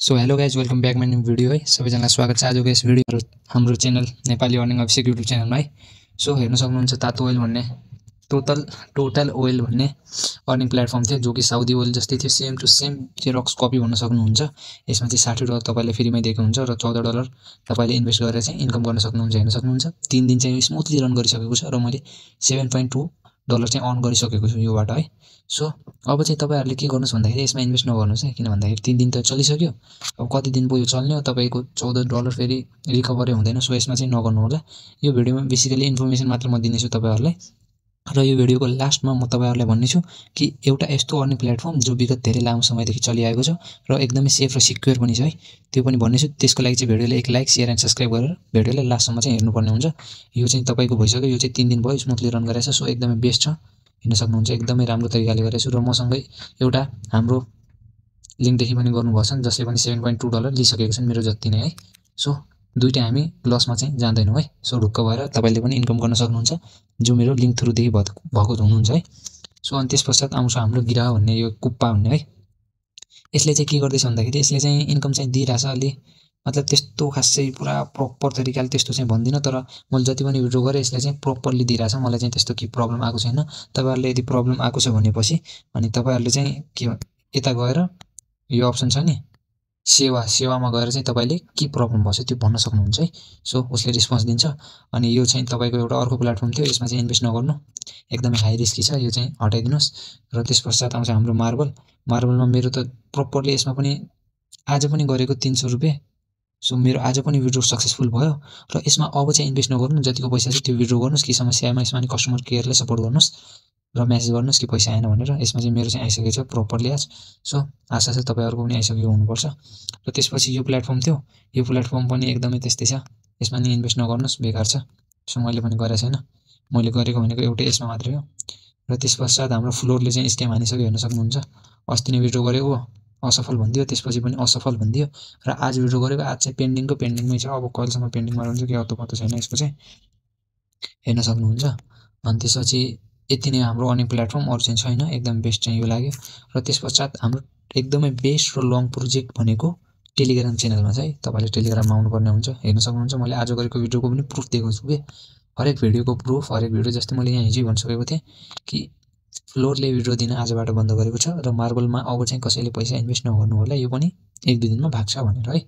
So hello guys welcome back my new video है सबैजनालाई स्वागत छ आजको यस भिडियो हाम्रो channel Nepali earning official YouTube च्यानलमा है। सो हेर्न सक्नुहुन्छ तातो ओइल भन्ने टोटल ओइल भन्ने अर्निङ प्लेटफर्म थियो जो कि साउदी ओइल जस्तै थियो, same to same Xerox copy भन्न सक्नुहुन्छ। यसमा चाहिँ $60 तपाईले फ्रीमै दिएको हुन्छ र $14 तपाईले इन्भेस्ट गरेर चाहिँ इन्कम गर्न सक्नुहुन्छ। हेर्न सक्नुहुन्छ 3 दिन चाहिँ स्मुथली रन गरिसकेको छ र मैले $7.2 चाहिँ अर्न गरिसकेको छु योबाट है। सो अब चाहिँ तपाईहरुले के गर्नुस् भन्दाखेरि यसमा इन्भेस्ट नगर्नुस् है, किन भन्दाखेरि 3 दिन त चलिसक्यो। अब कति दिन भयो चल्ने हो, तपाईको $14 फेरि रिकभरै हुँदैन। सो यसमा चाहिँ नगर्नु होला। यो भिडियोमा बेसिकली इन्फर्मेसन मात्र म दिनेछु तपाईहरुलाई र यो भिडियोको लास्टमा म तपाईहरुलाई भन्नेछु कि एउटा यस्तो अर्निङ प्लेटफर्म जो विगत धेरै लामो समयदेखि चलिआएको छ र एकदमै सेफ र सिक्योर पनि छ है, त्यो पनि भन्नेछु। त्यसको लागि चाहिँ भिडियोलाई एक लाइक शेयर एन्ड सब्स्क्राइब गरेर भिडियोलाई लास्टसम्म चाहिँ हेर्नुपर्ने हुन्छ। यो चाहिँ तपाईको भइसक्यो, यो चाहिँ 3 दिन भयो स्मुथली रन गरेछ। सो एकदमै बेस्ट छ, हेर्न सक्नुहुन्छ एकदमै राम्रो तरिकाले गरेछु र मसँगै एउटा हाम्रो लिंकदेखि पनि गर्नुभएको छ जसले पनि $7.2 लिइसकेको छन् मेरो जति नै है। सो दुईटै हामी लसमा चाहिँ जाँदैनौँ है। सो ढुक्क भएर तपाईले पनि इन्कम गर्न सक्नुहुन्छ जो मेरो लिंक थ्रुदेखि भएको हुनुहुन्छ है। सो अनि त्यसपश्चात आउँछ हाम्रो गिरा भन्ने यो कुप्पा भन्ने है। यसले चाहिँ के गर्दैछ भन्दाखेरि यसले चाहिँ इन्कम चाहिँ दिइराछ अलि, मतलब त्यस्तो खासै पुरा प्रपर तरिकाले त्यस्तो चाहिँ भन्दिन, तर मैले जति पनि भिडियो गरे यसले चाहिँ प्रपरली दिइराछ। मलाई चाहिँ त्यस्तो के प्रब्लम आएको छैन। तपाईहरुले यदि प्रब्लम आएको छ भनेपछि अनि तपाईहरुले चाहिँ के यता गएर यो अप्सन छ नि सेवामा गएर चाहिँ तपाईले के प्रब्लम भछ त्यो भन्न सक्नुहुन्छ है। सो उसले रिस्पोन्स दिन्छ। अनि यो चाहिँ तपाईको एउटा अर्को प्लेटफर्म थियो, यसमा चाहिँ इन्भेस्ट नगर्नु, एकदमै हाई रिस्की छ, यो चाहिँ हटाइदिनुस्। र त्यसपश्चात आउँछ हाम्रो मार्बलमा मेरो त प्रपरली यसमा पनि आज पनि गरेको $300। सो मेरो आज पनि विड्रो सक्सेसफुल भयो र यसमा अब चाहिँ इन्भेस्ट नगर्नु, जतिको पैसा छ त्यो विड्रो गर्नुस् कि समस्यामा यसमा नि कस्टमर केयरले सपोर्ट गर्नुस् र मेसेज गर्नुस् कि पैसा आएन भनेर। यसमा चाहिँ मेरो चाहिँ आइसकेको छ प्रपरली आज। सो आशा छ तपाईहरुको पनि आइसकेको हुनुपर्छ। र त्यसपछि यो प्लेटफर्म थियो, यो प्लेटफर्म पनि एकदमै त्यस्तै छ, यसमा नि इन्भेस्ट नगर्नुस्, बेकार छ। सो मैले पनि गरेको छैन, मैले गरेको भनेको एउटै यसमा मात्रै हो। र त्यसपश्चात हाम्रो फ्लोरले चाहिँ स्क्याम हानिसक्यो, हेर्न सक्नुहुन्छ। अस्ति नै विड्रो गरेको असफल भन्दियो, त्यसपछि पनि असफल भन्दियो र आज विड्रो गरेको आज चाहिँ पेन्डिङमै छ। अब कहिलेसम्म पेन्डिङमा रहन्छ के अत्तो पत्तो छैन यसको चाहिँ, हेर्न सक्नुहुन्छ। अनि त्यसपछि यति नै हाम्रो अर्निङ प्लेटफर्म, अरु चाहिँ छैन। एकदम बेस्ट चाहिँ यो लाग्यो। र त्यसपश्चात हाम्रो एकदमै बेस्ट र लङ प्रोजेक्ट भनेको टेलिग्राम च्यानलमा छ है। तपाईले टेलिग्राममा आउनुपर्ने हुन्छ। हेर्न सक्नुहुन्छ मैले आज गरेको भिडियोको पनि प्रुफ दिएको छु के, हरेक भिडियोको प्रुफ, हरेक भिडियो जस्तै मैले यहाँ हिजो भनिसकेको थिएँ कि फ्लोरले विड्रो दिन आजबाट बन्द गरेको छ र मार्बलमा अब चाहिँ कसैले पैसा इन्भेस्ट नगर्नु होला, यो पनि 1-2 दिनमा भाग्छ भनेर है।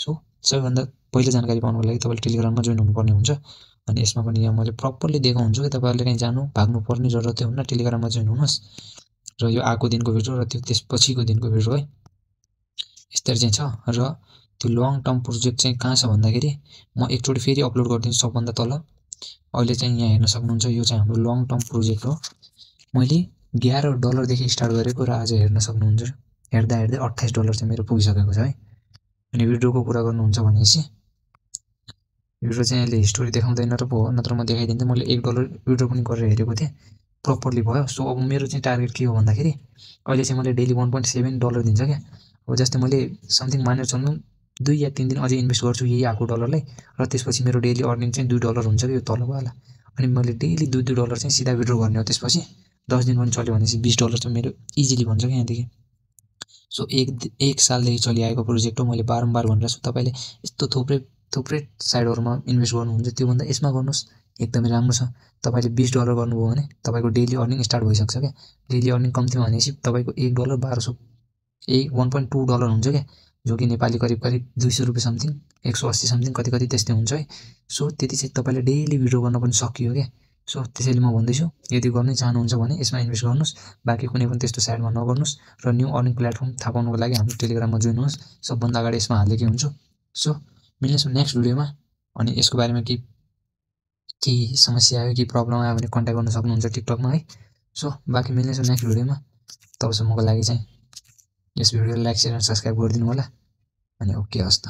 सो सबैभन्दा पहिलो जानकारी पाउनको लागि तपाईले टेलिग्राममा जोइन हुनुपर्ने हुन्छ। अनि यसमा पनि यहाँ मैले प्रपरली दिएको हुन्छु कि तपाईहरुले कहीँ भाग्नु पर्ने जरुरतै हुन्न, टेलिग्राममा जोइन हुनुहोस् र यो आएको दिनको भिडियो र त्यसपछिको दिनको भिडियो है यस्तरी चाहिँ छ। र त्यो लङ टर्म प्रोजेक्ट चाहिँ कहाँ छ भन्दाखेरि म एकचोटि फेरि अपलोड गरिदिन्छु सबभन्दा तल। अहिले चाहिँ यहाँ हेर्न सक्नुहुन्छ यो चाहिँ हाम्रो लङ टर्म प्रोजेक्ट हो। मैले $11 देखि स्टार्ट गरेको र आज हेर्न सक्नुहुन्छ हेर्दा $28 चाहिँ मेरो पुगिसकेको छ है। अनि भिडियोको कुरा गर्नुहुन्छ भनेपछि भिडियो चाहिँ अहिले हिस्टोरी देखाउँदैन र पो, नत्र म देखाइदिन्थेँ। मैले $1 भिडियो पनि गरेर हेरेको थिएँ, प्रपरली भयो। सो अब मेरो चाहिँ टार्गेट के हो भन्दाखेरि अहिले चाहिँ मैले डेली $1.7 दिन्छ क्या। अब जस्तै मैले समथिङ मानेर चल्नु 2 या 3 दिन अझै इन्भेस्ट गर्छु यही आएको डलरलाई र त्यसपछि मेरो डेली अर्निङ चाहिँ $2 हुन्छ कि यो तलवाला। अनि मैले डेली $2 चाहिँ सिधा विड्रो गर्ने हो। त्यसपछि 10 दिन पनि चल्यो भनेपछि $20 चाहिँ मेरो इजिली भन्छ क्या यहाँदेखि। सो एक सालदेखि चलिआएको प्रोजेक्ट हो। मैले बारम्बार भनिरहेको छु तपाईले यस्तो थुप्रै साइडहरुमा इन्भेस्ट गर्नुहुन्छ त्योभन्दा यसमा गर्नुस्, एकदमै राम्रो छ। तपाईले $20 गर्नुभयो भने तपाईको डेली अर्निङ स्टार्ट भइसक्छ क्या। डेली अर्निङ कम्तीमा भनेपछि तपाईको $1 $1.2 हुन्छ क्या, जो कि नेपाली करिब $200 समथिङ, 180 समथिङ कति त्यस्तै हुन्छ है। सो त्यति चाहिँ तपाईले डेली विड्रो गर्न पनि सकियो क्या। सो त्यसैले म भन्दैछु यदि गर्नै चाहनुहुन्छ भने यसमा इन्भेस्ट गर्नुस्, बाँकी कुनै पनि त्यस्तो साइडमा नगर्नुस्। र न्यू अर्निङ प्लेटफर्म थाहा पाउनको लागि हाम्रो टेलिग्राममा जोइन हुनुहोस्, सबभन्दा अगाडि यसमा हालेकै हुन्छु। सो मिल्नेछौँ नेक्स्ट भिडियोमा। अनि यसको बारेमा केही समस्या आयो, केही प्रब्लम आयो भने कन्ट्याक्ट गर्न सक्नुहुन्छ टिकटकमा है। सो बाँकी मिल्नेछौँ नेक्स्ट भिडियोमा। तबसम्मको लागि चाहिँ यस भिडियोलाई लाइक शेयर र सब्स्क्राइब गरिदिनु होला। अनि ओके हस् त।